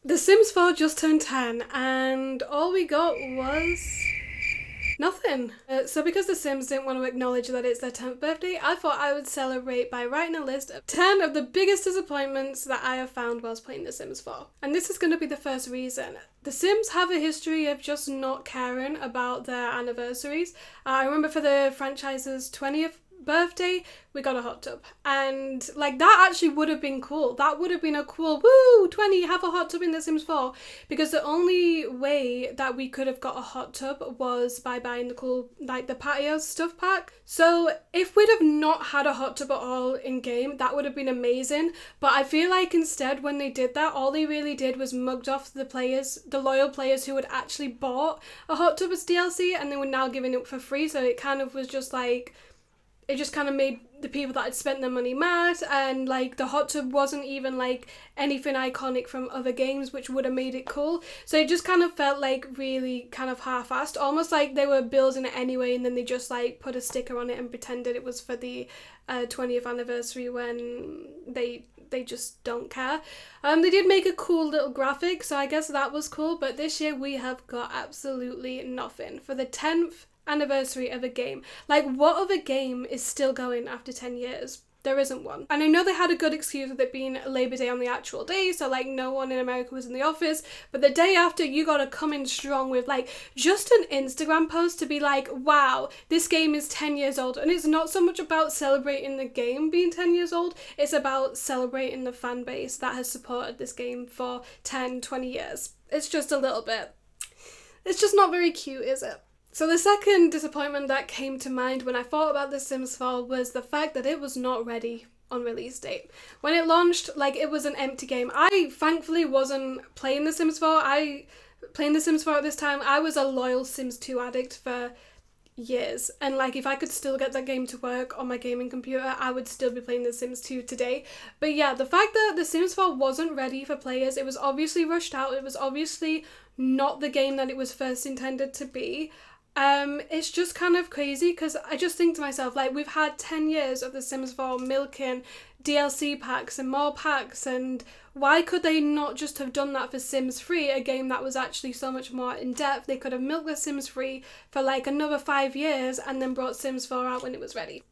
The Sims 4 just turned 10 and all we got was nothing. So because The Sims didn't want to acknowledge that it's their 10th birthday, I thought I would celebrate by writing a list of 10 of the biggest disappointments that I have found whilst playing The Sims 4. And this is going to be the first reason. The Sims have a history of just not caring about their anniversaries. I remember for the franchise's 20th birthday, we got a hot tub. And like that actually would have been cool. That would have been a cool, woo, 20, have a hot tub in The Sims 4. Because the only way that we could have got a hot tub was by buying the cool, like the patio stuff pack. So if we'd have not had a hot tub at all in game, that would have been amazing. But I feel like instead when they did that, all they really did was mugged off the players, the loyal players who had actually bought a hot tub as DLC and they were now giving it for free. So it kind of was just like, it just kind of made the people that had spent their money mad, and like the hot tub wasn't even like anything iconic from other games which would have made it cool. So it just kind of felt like really kind of half-assed, almost like they were building it anyway and then they just like put a sticker on it and pretended it was for the 20th anniversary when they just don't care. They did make a cool little graphic, so I guess that was cool, but this year we have got absolutely nothing. For the 10th anniversary of a game. Like, what other game is still going after 10 years? There isn't one. And I know they had a good excuse with it being Labor Day on the actual day, so like no one in America was in the office, but the day after you gotta come in strong with like just an Instagram post to be like, wow, this game is 10 years old. And it's not so much about celebrating the game being 10 years old, it's about celebrating the fan base that has supported this game for 10, 20 years. It's just a little bit, it's just not very cute, is it? So the second disappointment that came to mind when I thought about The Sims 4 was the fact that it was not ready on release date. When it launched, like, it was an empty game. I thankfully wasn't playing The Sims 4. Playing The Sims 4 at this time, I was a loyal Sims 2 addict for years, and like if I could still get that game to work on my gaming computer, I would still be playing The Sims 2 today. But yeah, the fact that The Sims 4 wasn't ready for players, it was obviously rushed out, it was obviously not the game that it was first intended to be. It's just kind of crazy because I just think to myself, like, we've had 10 years of The Sims 4 milking DLC packs and more packs, and why could they not just have done that for Sims 3, a game that was actually so much more in depth? They could have milked the Sims 3 for like another 5 years and then brought Sims 4 out when it was ready.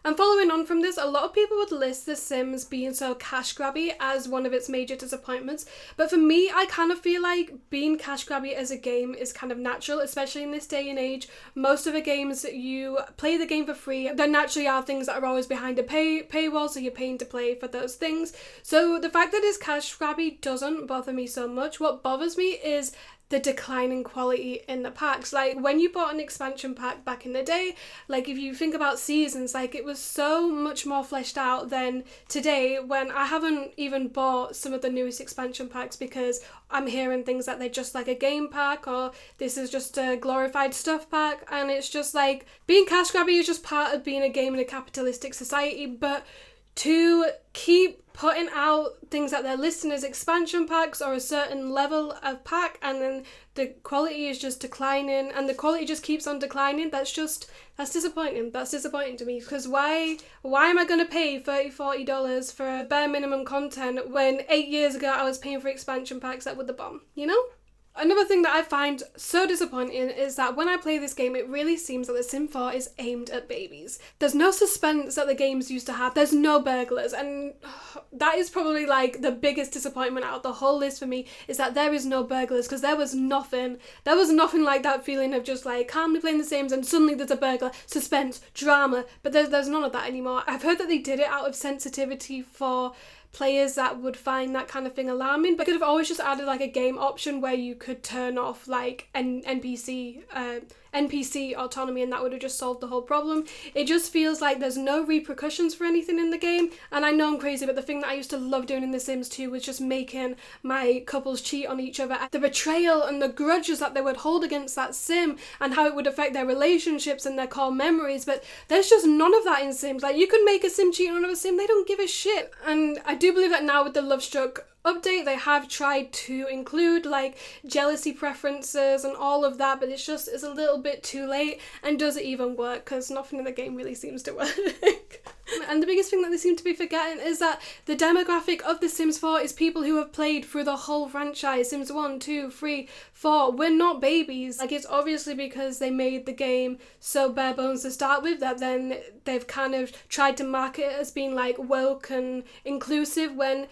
And following on from this, a lot of people would list The Sims being so cash grabby as one of its major disappointments, but for me, I kind of feel like being cash grabby as a game is kind of natural, especially in this day and age. Most of the games, you play the game for free, there naturally are things that are always behind a paywall, so you're paying to play for those things. So the fact that it's cash grabby doesn't bother me so much. What bothers me is the declining quality in the packs. Like when you bought an expansion pack back in the day, like if you think about seasons, like it was so much more fleshed out than today, when I haven't even bought some of the newest expansion packs because I'm hearing things that they're just like a game pack or this is just a glorified stuff pack, and it's just like being cash grabby is just part of being a game in a capitalistic society. But to keep putting out things that they're listing as expansion packs or a certain level of pack, and then the quality is just declining and the quality just keeps on declining, that's disappointing. That's disappointing to me, because why am I going to pay $30-40 for bare minimum content when 8 years ago I was paying for expansion packs that were the bomb, you know? Another thing that I find so disappointing is that when I play this game, it really seems that The Sims 4 is aimed at babies. There's no suspense that the games used to have. There's no burglars, and that is probably like the biggest disappointment out of the whole list for me, is that there is no burglars, because there was nothing like that feeling of just like calmly playing The Sims and suddenly there's a burglar, suspense, drama, but there's none of that anymore. I've heard that they did it out of sensitivity for players that would find that kind of thing alarming, but could have always just added like a game option where you could turn off like NPC autonomy, and that would have just solved the whole problem. It just feels like there's no repercussions for anything in the game, and I know I'm crazy, but the thing that I used to love doing in The Sims 2 was just making my couples cheat on each other. The betrayal and the grudges that they would hold against that sim and how it would affect their relationships and their core memories, but there's just none of that in Sims. Like, you can make a sim cheat on another sim, they don't give a shit. And I do believe that now with the Love Struck update they have tried to include like jealousy preferences and all of that, but it's a little bit too late. And does it even work? Because nothing in the game really seems to work. And the biggest thing that they seem to be forgetting is that the demographic of The Sims 4 is people who have played through the whole franchise, Sims 1, 2, 3, 4. We're not babies. Like, it's obviously because they made the game so bare bones to start with that then they've kind of tried to market it as being like woke and inclusive, when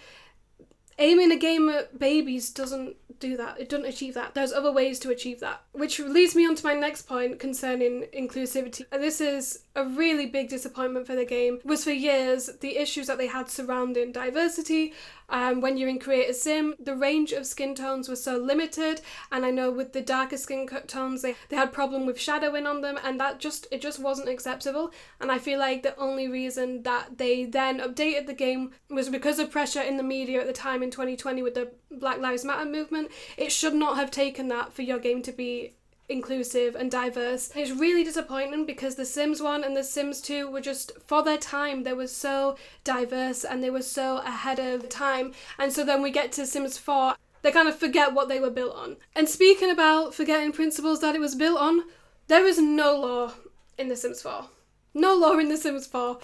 aiming a game at babies doesn't do that. It doesn't achieve that. There's other ways to achieve that. Which leads me on to my next point concerning inclusivity. And this is a really big disappointment for the game. Was for years the issues that they had surrounding diversity. When you're in Create a Sim, the range of skin tones was so limited, and I know with the darker skin tones they had problem with shadowing on them, and it just wasn't acceptable. And I feel like the only reason that they then updated the game was because of pressure in the media at the time in 2020 with the Black Lives Matter movement. It should not have taken that for your game to be inclusive and diverse. It's really disappointing because The Sims 1 and The Sims 2 were just, for their time, they were so diverse and they were so ahead of time. And so then we get to Sims 4, they kind of forget what they were built on. And speaking about forgetting principles that it was built on, there is no law in The Sims 4. No law in The Sims 4.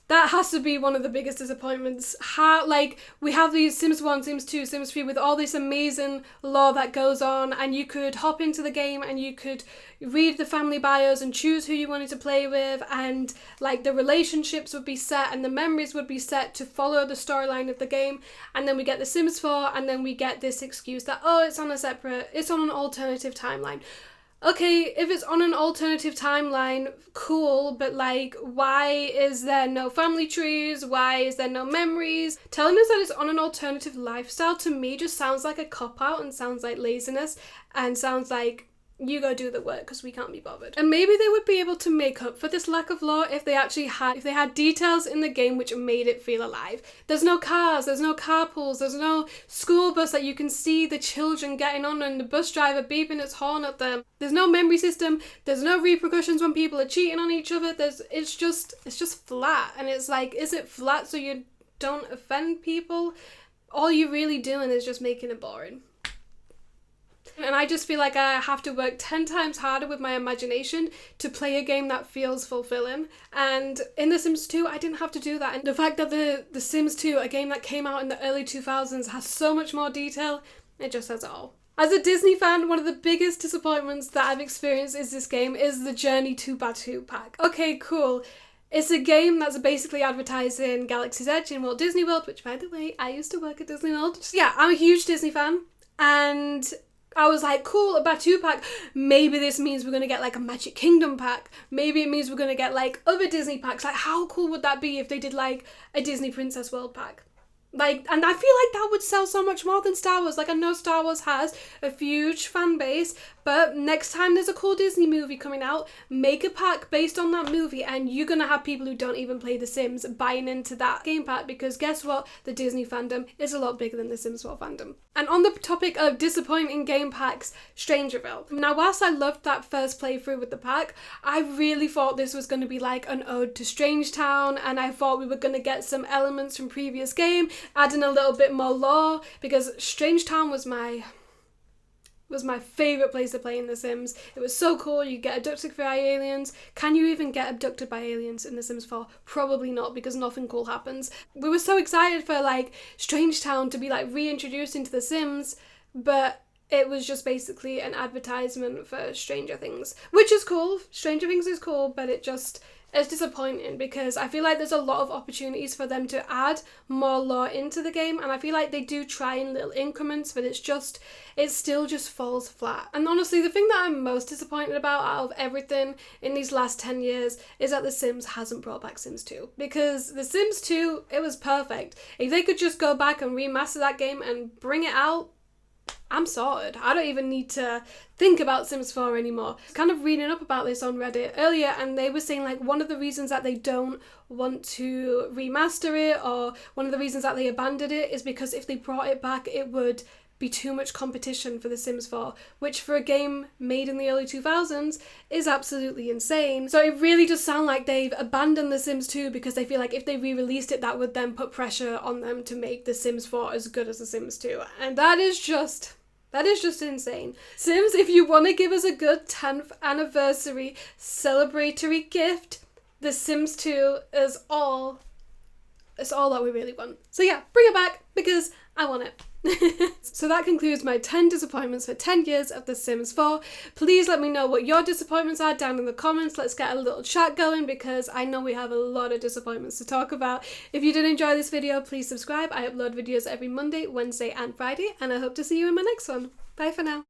That has to be one of the biggest disappointments. Like, we have these Sims 1, Sims 2, Sims 3 with all this amazing lore that goes on, and you could hop into the game and you could read the family bios and choose who you wanted to play with, and like the relationships would be set and the memories would be set to follow the storyline of the game. And then we get The Sims 4 and then we get this excuse that, oh, it's on an alternative timeline. Okay, if it's on an alternative timeline, cool, but like, why is there no family trees? Why is there no memories? Telling us that it's on an alternative lifestyle to me just sounds like a cop-out and sounds like laziness and sounds like you go do the work because we can't be bothered. And maybe they would be able to make up for this lack of lore if they had details in the game which made it feel alive. There's no cars, there's no carpools, there's no school bus that you can see the children getting on and the bus driver beeping its horn at them. There's no memory system, there's no repercussions when people are cheating on each other. It's just flat. And it's like, is it flat so you don't offend people? All you're really doing is just making it boring. And I just feel like I have to work 10 times harder with my imagination to play a game that feels fulfilling. And in The Sims 2, I didn't have to do that. And the fact that The Sims 2, a game that came out in the early 2000s, has so much more detail, it just says it all. As a Disney fan, one of the biggest disappointments that I've experienced is the Journey to Batuu pack. Okay, cool. It's a game that's basically advertising Galaxy's Edge in Walt Disney World, which, by the way, I used to work at Disney World. So yeah, I'm a huge Disney fan, and I was like, cool, a Batuu pack. Maybe this means we're going to get like a Magic Kingdom pack. Maybe it means we're going to get like other Disney packs. Like, how cool would that be if they did like a Disney Princess World pack? Like, and I feel like that would sell so much more than Star Wars. Like, I know Star Wars has a huge fan base, but next time there's a cool Disney movie coming out, make a pack based on that movie, and you're gonna have people who don't even play The Sims buying into that game pack, because guess what? The Disney fandom is a lot bigger than the Sims 4 fandom. And on the topic of disappointing game packs, Strangerville. Now, whilst I loved that first playthrough with the pack, I really thought this was going to be like an ode to Strangetown, and I thought we were going to get some elements from previous game, adding a little bit more lore, because Strangetown was my favourite place to play in The Sims. It was so cool. You get abducted by aliens. Can you even get abducted by aliens in The Sims 4? Probably not, because nothing cool happens. We were so excited for like Strangetown to be like reintroduced into The Sims, but it was just basically an advertisement for Stranger Things, which is cool. Stranger Things is cool, but it's disappointing, because I feel like there's a lot of opportunities for them to add more lore into the game, and I feel like they do try in little increments, but it still just falls flat. And honestly, the thing that I'm most disappointed about out of everything in these last 10 years is that The Sims hasn't brought back Sims 2. Because The Sims 2, it was perfect. If they could just go back and remaster that game and bring it out, I'm sorted. I don't even need to think about Sims 4 anymore. I was kind of reading up about this on Reddit earlier, and they were saying like one of the reasons that they don't want to remaster it, or one of the reasons that they abandoned it, is because if they brought it back, it would be too much competition for The Sims 4, which for a game made in the early 2000s is absolutely insane. So it really does sound like they've abandoned The Sims 2 because they feel like if they re-released it, that would then put pressure on them to make The Sims 4 as good as The Sims 2. And that is just insane. Sims, if you want to give us a good 10th anniversary celebratory gift, The Sims 2 is all that we really want. So yeah, bring it back because I want it. So that concludes my 10 disappointments for 10 years of The Sims 4. Please let me know what your disappointments are down in the comments. Let's get a little chat going because I know we have a lot of disappointments to talk about. If you did enjoy this video, please subscribe. I upload videos every Monday, Wednesday and Friday, and I hope to see you in my next one. Bye for now.